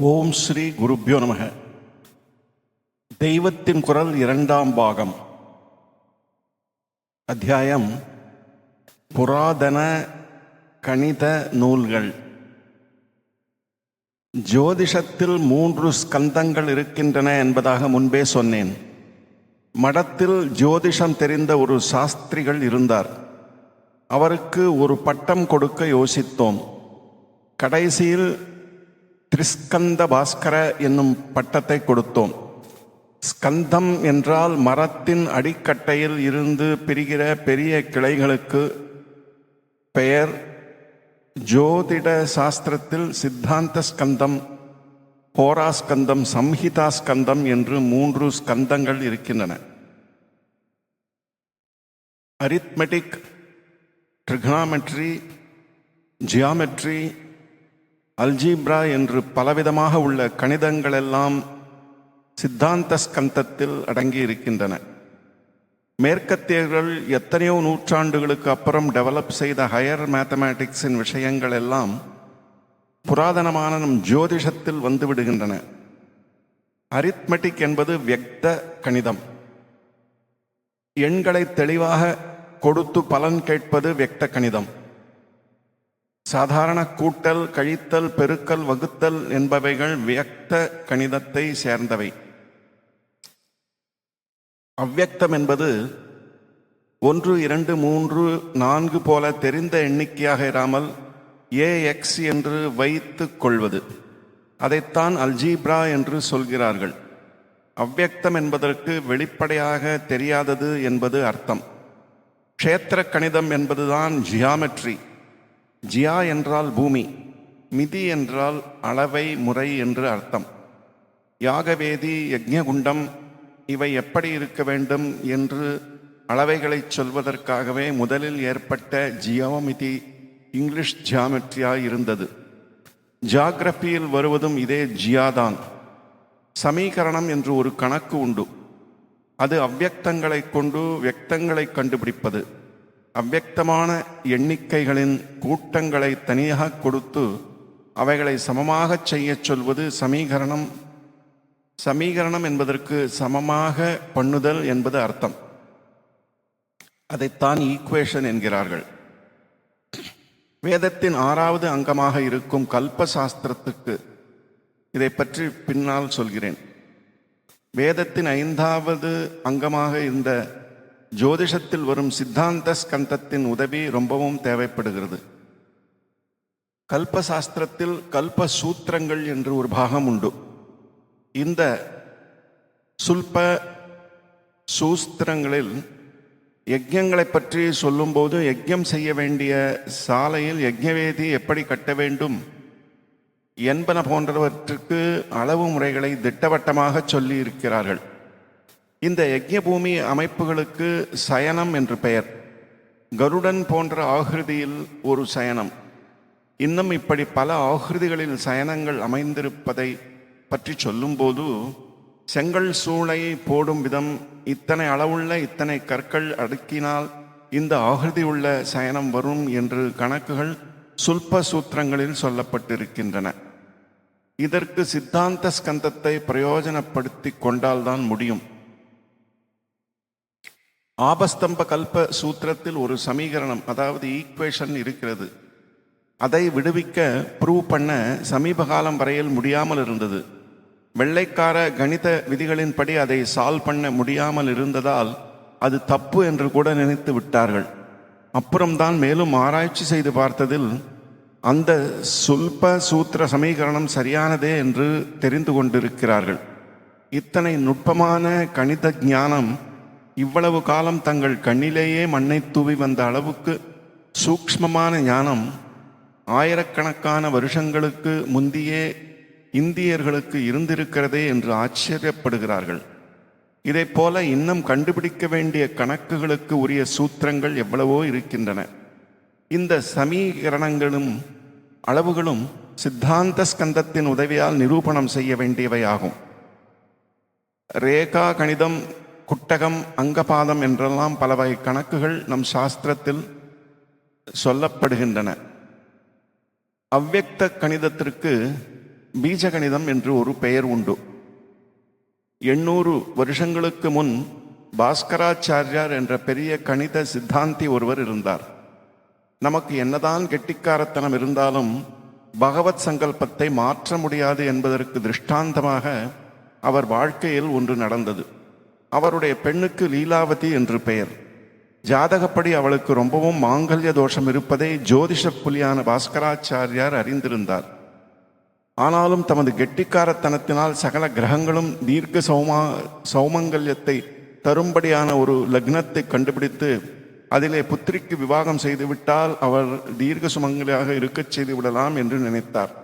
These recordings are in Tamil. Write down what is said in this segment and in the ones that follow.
ஓம் ஸ்ரீ குருப்யோ நமக. தெய்வத்தின் குரல் 2ஆம் பாகம். அத்தியாயம் புராதன கணித நூல்கள். ஜோதிஷத்தில் 3 ஸ்கந்தங்கள் இருக்கின்றன என்பதாக முன்பே சொன்னேன். மடத்தில் ஜோதிஷம் தெரிந்த ஒரு சாஸ்திரிகள் இருந்தார். அவருக்கு ஒரு பட்டம் கொடுக்க யோசித்தோம். கடைசியில் திரிஸ்கந்த பாஸ்கர என்னும் பட்டத்தை கொடுத்தோம். ஸ்கந்தம் என்றால் மரத்தின் அடிக்கட்டையில் இருந்து பிரிகிற பெரிய கிளைகளுக்கு பெயர். ஜோதிட சாஸ்திரத்தில் சித்தாந்த ஸ்கந்தம், ஹோராஸ்கந்தம், சம்ஹிதா ஸ்கந்தம் என்று 3 ஸ்கந்தங்கள் இருக்கின்றன. அரித்மெட்டிக், ட்ரிகனாமெட்ரி, ஜியாமெட்ரி, அல்ஜீப்ரா என்று பலவிதமாக உள்ள கணிதங்களெல்லாம் சித்தாந்த ஸ்கந்தத்தில் அடங்கி இருக்கின்றன. மேற்கத்தியர்கள் எத்தனையோ நூற்றாண்டுகளுக்கு அப்புறம் டெவலப் செய்த ஹையர் மேத்தமேட்டிக்ஸின் விஷயங்கள் எல்லாம் புராதனமான நம் ஜோதிஷத்தில் வந்து விடுகின்றன. அரித்மெட்டிக் என்பது வியக்த கணிதம். எண்களை தெளிவாக கொடுத்து பலன் கேட்பது வியக்த கணிதம். சாதாரண கூட்டல், கழித்தல், பெருக்கல், வகுத்தல் என்பவைகள் வியக்த கணிதத்தை சேர்ந்தவை. அவ்வியக்தம் என்பது 1, 2, 3, 4 போல தெரிந்த எண்ணிக்கையாக இராமல் AX என்று வைத்து கொள்வது. அதைத்தான் அல்ஜீப்ரா என்று சொல்கிறார்கள். அவ்வியக்தம் என்பதற்கு வெளிப்படையாக தெரியாதது என்பது அர்த்தம். க்ஷேத்திர கணிதம் என்பதுதான் ஜியாமெட்ரி. ஜியா என்றால் பூமி, மிதி என்றால் அளவை முறை என்று அர்த்தம். யாகவேதி, யக்ஞகுண்டம் இவை எப்படி இருக்க வேண்டும் என்று அளவைகளை சொல்வதற்காகவே முதலில் ஏற்பட்ட ஜியோமிதி இங்கிலீஷ் ஜியாமெட்ரியாய் இருந்தது. ஜியாகிரபியில் வருவதும் இதே ஜியாதான். சமீகரணம் என்று ஒரு கணக்கு உண்டு. அது அவ்வியக்தங்களை கொண்டு வியக்தங்களை கண்டுபிடிப்பது. அவ்வியக்தமான எண்ணிக்கைகளின் கூட்டங்களை தனியாக கொடுத்து அவைகளை சமமாக செய்ய சொல்வது சமீகரணம். சமீகரணம் என்பதற்கு சமமாக பண்ணுதல் என்பது அர்த்தம். அதைத்தான் ஈக்குவேஷன் என்கிறார்கள். வேதத்தின் 6வது அங்கமாக இருக்கும் கல்பசாஸ்திரத்துக்கு இதை பற்றி பின்னால் சொல்கிறேன். வேதத்தின் 5வது அங்கமாக இந்த ஜோதிஷத்தில் வரும் சித்தாந்த ஸ்கந்தத்தின் உதவி ரொம்பவும் தேவைப்படுகிறது. கல்பசாஸ்திரத்தில் கல்ப சூத்திரங்கள் என்று ஒரு பாகம் உண்டு. இந்த சுல்ப சூஸ்திரங்களில் யஜ்ஞங்களை பற்றி சொல்லும்போது யஜ்ஞம் செய்ய வேண்டிய சாலையில் யஜ்ஞவேதி எப்படி கட்ட வேண்டும் என்பன போன்றவற்றுக்கு அளவு முறைகளை திட்டவட்டமாக சொல்லி இருக்கிறார்கள். இந்த யஜ்ஞபூமி அமைப்புகளுக்கு சயனம் என்று பெயர். கருடன் போன்ற ஆகிருதியில் ஒரு சயனம், இன்னும் இப்படி பல ஆகிருதிகளில் சயனங்கள் அமைந்திருப்பதை பற்றி சொல்லும்போது செங்கல் சூளை போடும் விதம், இத்தனை அளவுள்ள இத்தனை கற்கள் அடுக்கினால் இந்த ஆகிருதி உள்ள சயனம் வரும் என்று கணக்குகள் சுல்ப சூத்திரங்களில் சொல்லப்பட்டிருக்கின்றன. இதற்கு சித்தாந்த ஸ்கந்தத்தை பிரயோஜனப்படுத்தி கொண்டால்தான் முடியும். ஆபஸ்தம்ப கல்ப சூத்திரத்தில் ஒரு சமீகரணம், அதாவது ஈக்குவேஷன் இருக்கிறது. அதை விடுவிக்க ப்ரூவ் பண்ண சமீப காலம் வரையில் முடியாமல் இருந்தது. வெள்ளைக்கார கணித விதிகளின்படி அதை சால்வ் பண்ண முடியாமல் இருந்ததால் அது தப்பு என்று கூட நினைத்து விட்டார்கள். அப்புறம்தான் மேலும் ஆராய்ச்சி செய்து பார்த்ததில் அந்த சுல்ப சூத்திர சமீகரணம் சரியானதே என்று தெரிந்து கொண்டிருக்கிறார்கள். இத்தனை நுட்பமான கணித ஞானம் இவ்வளவு காலம் தங்கள் கண்ணிலேயே மண்ணை தூவி வந்த அளவுக்கு சூக்ஷ்மமான ஞானம் ஆயிரக்கணக்கான வருஷங்களுக்கு முந்தியே இந்தியர்களுக்கு இருந்திருக்கிறதே என்று ஆச்சரியப்படுகிறார்கள். இதை போல இன்னும் கண்டுபிடிக்க வேண்டிய கணக்குகளுக்கு உரிய சூத்திரங்கள் எவ்வளவோ இருக்கின்றன. இந்த சமீகரணங்களும் அளவுகளும் சித்தாந்த ஸ்கந்தத்தின் உதவியால் நிரூபணம் செய்ய வேண்டியவையாகும். ரேகா கணிதம், குட்டகம், அங்கபாதம் என்றெல்லாம் பல வகை கணக்குகள் நம் சாஸ்திரத்தில் சொல்லப்படுகின்றன. அவ்வியக்த கணிதத்திற்கு பீஜகணிதம் என்று ஒரு பெயர் உண்டு. 800 வருஷங்களுக்கு முன் பாஸ்கராச்சாரியார் என்ற பெரிய கணித சித்தாந்தி ஒருவர் இருந்தார். நமக்கு என்னதான் கெட்டிக்காரத்தனம் இருந்தாலும் பகவத் சங்கல்பத்தை மாற்ற முடியாது என்பதற்கு திருஷ்டாந்தமாக அவர் வாழ்க்கையில் ஒன்று நடந்தது. அவருடைய பெண்ணுக்கு லீலாவதி என்று பெயர். ஜாதகப்படி அவளுக்கு ரொம்பவும் மாங்கல்ய தோஷம் இருப்பதை ஜோதிஷ புலியான பாஸ்கராச்சாரியார் அறிந்திருந்தார். ஆனாலும் தமது கெட்டிக்காரத்தனத்தினால் சகல கிரகங்களும் தீர்க்க சௌமங்கல்யத்தை தரும்படியான ஒரு லக்னத்தை கண்டுபிடித்து அதிலே புத்திரிக்கு விவாகம் செய்துவிட்டால் அவர் தீர்க்க சுமங்கலியாக இருக்கச் செய்து விடலாம் என்று நினைத்தார்.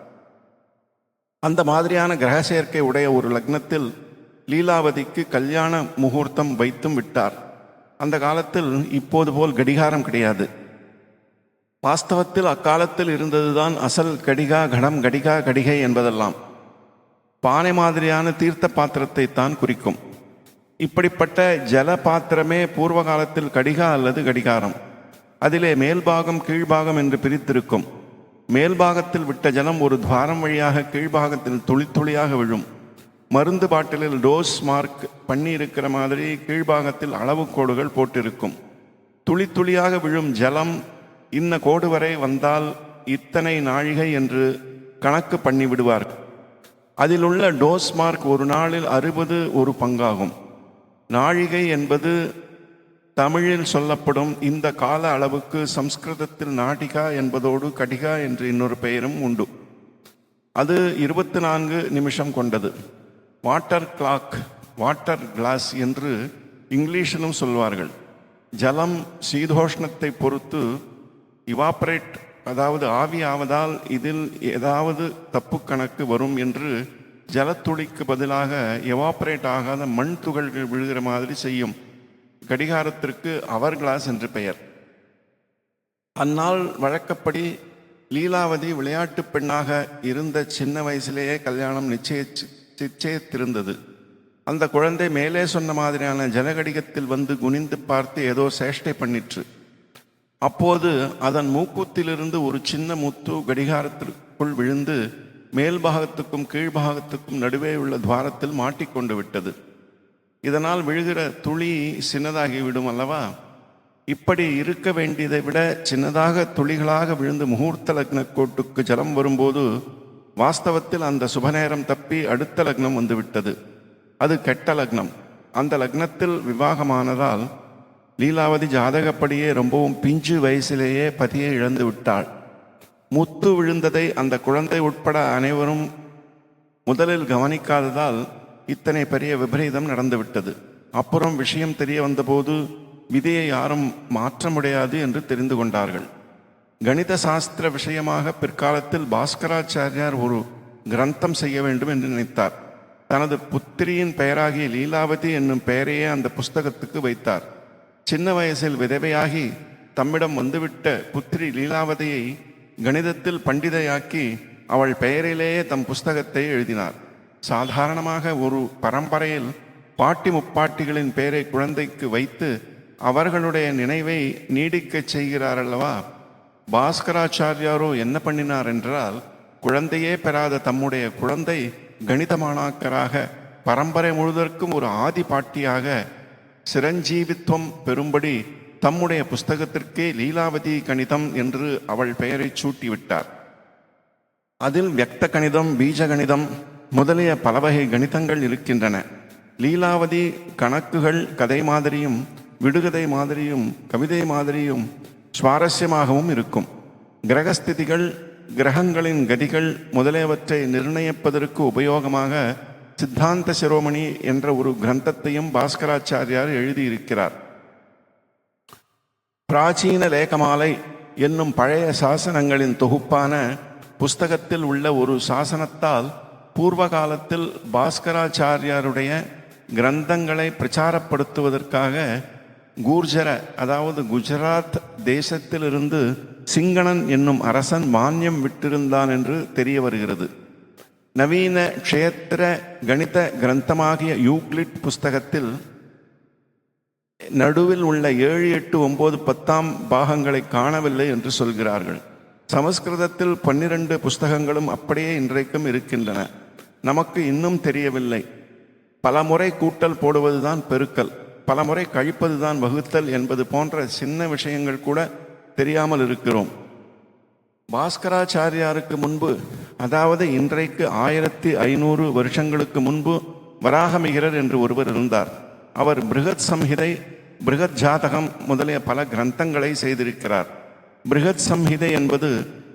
அந்த மாதிரியான கிரக சேர்க்கை உடைய ஒரு லக்னத்தில் லீலாவதிக்கு கல்யாண முகூர்த்தம் வைத்தும் விட்டார். அந்த காலத்தில் இப்போது போல் கடிகாரம் கிடையாது. வாஸ்தவத்தில் அக்காலத்தில் இருந்ததுதான் அசல் கடிகா கடம் கடிகா கடிகை என்பதெல்லாம். பானை மாதிரியான தீர்த்த பாத்திரத்தை தான் குறிக்கும். இப்படிப்பட்ட ஜல பாத்திரமே பூர்வ காலத்தில் கடிகா அல்லது கடிகாரம். அதிலே மேல்பாகம் கீழ்பாகம் என்று பிரித்திருக்கும். மேல்பாகத்தில் விட்ட ஜலம் ஒரு துவாரம் வழியாக கீழ்பாகத்தில் துளி துளியாக விழும். மருந்து பாட்டிலில் டோஸ் மார்க் பண்ணி இருக்கிற மாதிரி கீழ்பாகத்தில் அளவு கோடுகள் போட்டிருக்கும். துளி துளியாக விழும் ஜலம் இன்ன கோடு வரை வந்தால் இத்தனை நாழிகை என்று கணக்கு பண்ணி விடுவார். அதில் உள்ள டோஸ் மார்க் ஒரு நாளில் 60 ஒரு பங்காகும். நாழிகை என்பது தமிழில் சொல்லப்படும் இந்த கால அளவுக்கு சம்ஸ்கிருதத்தில் நாடிகா என்பதோடு கடிகா என்று இன்னொரு பெயரும் உண்டு. அது 24 நிமிஷம் கொண்டது. வாட்டர் கிளாக், வாட்டர் கிளாஸ் என்று இங்கிலீஷிலும் சொல்வார்கள். ஜலம் சீதோஷ்ணத்தை பொறுத்து இவாப்பரேட், அதாவது ஆவி ஆவதால் இதில் ஏதாவது தப்பு கணக்கு வரும் என்று ஜலத்துளிக்கு பதிலாக எவாப்பரேட் ஆகாத மண் துகள்கள் விழுகிற மாதிரி செய்யும் கடிகாரத்திற்கு அவர் கிளாஸ் என்று பெயர். அந்நாள் வழக்கப்படி லீலாவதி விளையாட்டு பெண்ணாக இருந்த சின்ன வயசிலேயே கல்யாணம் நிச்சயித்திருந்தது. அந்த குழந்தை மேலே சொன்ன மாதிரியான ஜலகடிகத்தில் வந்து குனிந்து பார்த்து ஏதோ சேஷ்டை பண்ணிற்று. அப்போது அதன் மூக்கூத்திலிருந்து ஒரு சின்ன முத்து கடிகாரத்திற்குள் விழுந்து மேல்பாகத்துக்கும் கீழ்பாகத்துக்கும் நடுவே உள்ள துவாரத்தில் மாட்டிக்கொண்டு விட்டது. இதனால் விழுகிற துளி சின்னதாகிவிடும் அல்லவா? இப்படி இருக்க வேண்டியதை விட சின்னதாக துளிகளாக விழுந்து முகூர்த்த லக்ன கோட்டுக்கு ஜலம் வரும்போது வாஸ்தவத்தில் அந்த சுபநேரம் தப்பி அடுத்த லக்னம் வந்துவிட்டது. அது கெட்ட லக்னம். அந்த லக்னத்தில் விவாகமானதால் லீலாவதி ஜாதகப்படியே ரொம்பவும் பிஞ்சு வயசிலேயே பதியை இழந்து விட்டாள். முத்து விழுந்ததை அந்த குழந்தை உட்பட அனைவரும் முதலில் கவனிக்காததால் இத்தனை பெரிய விபரீதம் நடந்துவிட்டது. அப்புறம் விஷயம் தெரிய வந்தபோது விதியை யாரும் மாற்ற முடியாது என்று தெரிந்து கொண்டார்கள். கணித சாஸ்திர விஷயமாக பிற்காலத்தில் பாஸ்கராச்சாரியார் ஒரு கிரந்தம் செய்ய வேண்டும் என்று நினைத்தார். தனது புத்திரியின் பெயராகிய லீலாவதி என்னும் பெயரையே அந்த புஸ்தகத்துக்கு வைத்தார். சின்ன வயசில் விதவையாகி தம்மிடம் வந்துவிட்ட புத்திரி லீலாவதியை கணிதத்தில் பண்டிதையாக்கி அவள் பெயரிலேயே தம் புஸ்தகத்தை எழுதினார். சாதாரணமாக ஒரு பரம்பரையில் பாட்டி முப்பாட்டிகளின் பெயரை குழந்தைக்கு வைத்து அவர்களுடைய நினைவை நீடிக்கச் செய்கிறார் அல்லவா? பாஸ்கராச்சாரியாரோ என்ன பண்ணினார் என்றால், குழந்தையே பெறாத தம்முடைய குழந்தை கணித மாணாக்கராக பரம்பரை முழுவதற்கும் ஒரு ஆதி பாட்டியாக சிரஞ்சீவித்துவம் பெறும்படி தம்முடைய புஸ்தகத்திற்கே லீலாவதி கணிதம் என்று அவள் பெயரை சூட்டிவிட்டார். அதில் வியக்த கணிதம், பீஜ கணிதம் முதலிய பல வகை கணிதங்கள் இருக்கின்றன. லீலாவதி கணக்குகள் கதை மாதிரியும் விடுகதை மாதிரியும் கவிதை மாதிரியும் சுவாரஸ்யமாகவும் இருக்கும். கிரகஸ்திதிகள், கிரகங்களின் கதிகள் முதலியவற்றை நிர்ணயிப்பதற்கு உபயோகமாக சித்தாந்த சிரோமணி என்ற ஒரு கிரந்தத்தையும் பாஸ்கராச்சாரியார் எழுதியிருக்கிறார். பிராச்சீன லேகமாலை என்னும் பழைய சாசனங்களின் தொகுப்பான புஸ்தகத்தில் உள்ள ஒரு சாசனத்தால் பூர்வ காலத்தில் பாஸ்கராச்சாரியாருடைய கிரந்தங்களை பிரச்சாரப்படுத்துவதற்காக கூர்ஜர, அதாவது குஜராத் தேசத்திலிருந்து சிங்கணன் என்னும் அரசன் மானியம் விட்டிருந்தான் என்று தெரிய வருகிறது. நவீன க்ஷேத்திர கணித கிரந்தமாகிய யூக்ளிட் புஸ்தகத்தில் நடுவில் உள்ள 7, 8, 9, 10 பாகங்களை காணவில்லை என்று சொல்கிறார்கள். சமஸ்கிருதத்தில் 12 புஸ்தகங்களும் அப்படியே இன்றைக்கும் இருக்கின்றன. நமக்கு இன்னும் தெரியவில்லை. பலமுறை கூட்டல் போடுவதுதான் பெருக்கல், பலமுறை கழிப்பதுதான் வகுத்தல் என்பது போன்ற சின்ன விஷயங்கள் கூட தெரியாமல் இருக்கிறோம். பாஸ்கராச்சாரியாருக்கு முன்பு, அதாவது இன்றைக்கு 1500 வருஷங்களுக்கு முன்பு வராகமிகிரர் என்று ஒருவர் இருந்தார். அவர் பிருகத் சம்ஹிதை, பிருகத் ஜாதகம் முதலிய பல கிரந்தங்களை செய்திருக்கிறார். பிருகத் சம்ஹிதை என்பது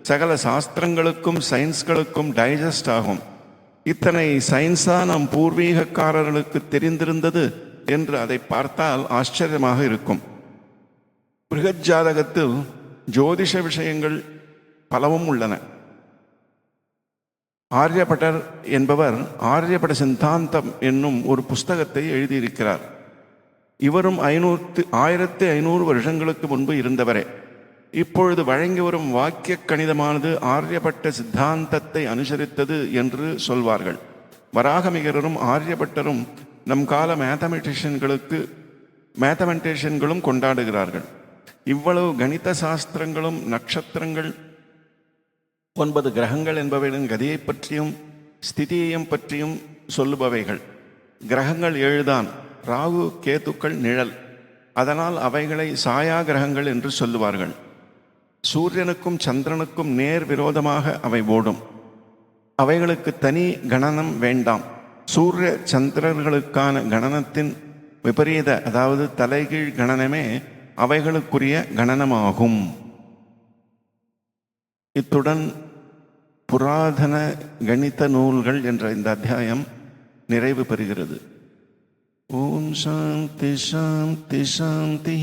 சகல சாஸ்திரங்களுக்கும் சயின்ஸ்களுக்கும் டைஜஸ்ட் ஆகும். இத்தனை சயின்ஸா நம் பூர்வீகக்காரர்களுக்கு தெரிந்திருந்தது என்று அதை பார்த்தால் ஆச்சரியமாக இருக்கும். பிருகத் ஜாதகத்தில் ஜோதிஷ விஷயங்கள் பலவும் உள்ளன. ஆரியபட்டர் என்பவர் ஆரியபட சித்தாந்தம் என்னும் ஒரு புஸ்தகத்தை எழுதியிருக்கிறார். இவரும் 1500 வருஷங்களுக்கு முன்பு இருந்தவரே. இப்பொழுது வழங்கி வரும் வாக்கிய கணிதமானது ஆரியபட்ட சித்தாந்தத்தை அனுசரித்தது என்று சொல்வார்கள். வராகமிகரரும் ஆரியபட்டரும் நம் கால மேத்தமெட்டிஷியன்களும் கொண்டாடுகிறார்கள். இவ்வளவு கணித சாஸ்திரங்களும் நட்சத்திரங்கள், 9 கிரகங்கள் என்பவைகளின் கதியை பற்றியும் ஸ்திதியையும் பற்றியும் சொல்லுபவைகள். கிரகங்கள் 7 தான். ராகு கேதுக்கள் நிழல், அதனால் அவைகளை சாயா கிரகங்கள் என்று சொல்லுவார்கள். சூரியனுக்கும் சந்திரனுக்கும் நேர் விரோதமாக அவை ஓடும். அவைகளுக்கு தனி கணனம் வேண்டாம். சூரிய சந்திரர்களுக்கான கணனத்தின் விபரீத, அதாவது தலைகீழ் கணனமே அவைகளுக்குரிய கணனமாகும். இத்துடன் புராதன கணித நூல்கள் என்ற இந்த அத்தியாயம் நிறைவு பெறுகிறது. ஓம் சாந்தி சாந்தி சாந்தி.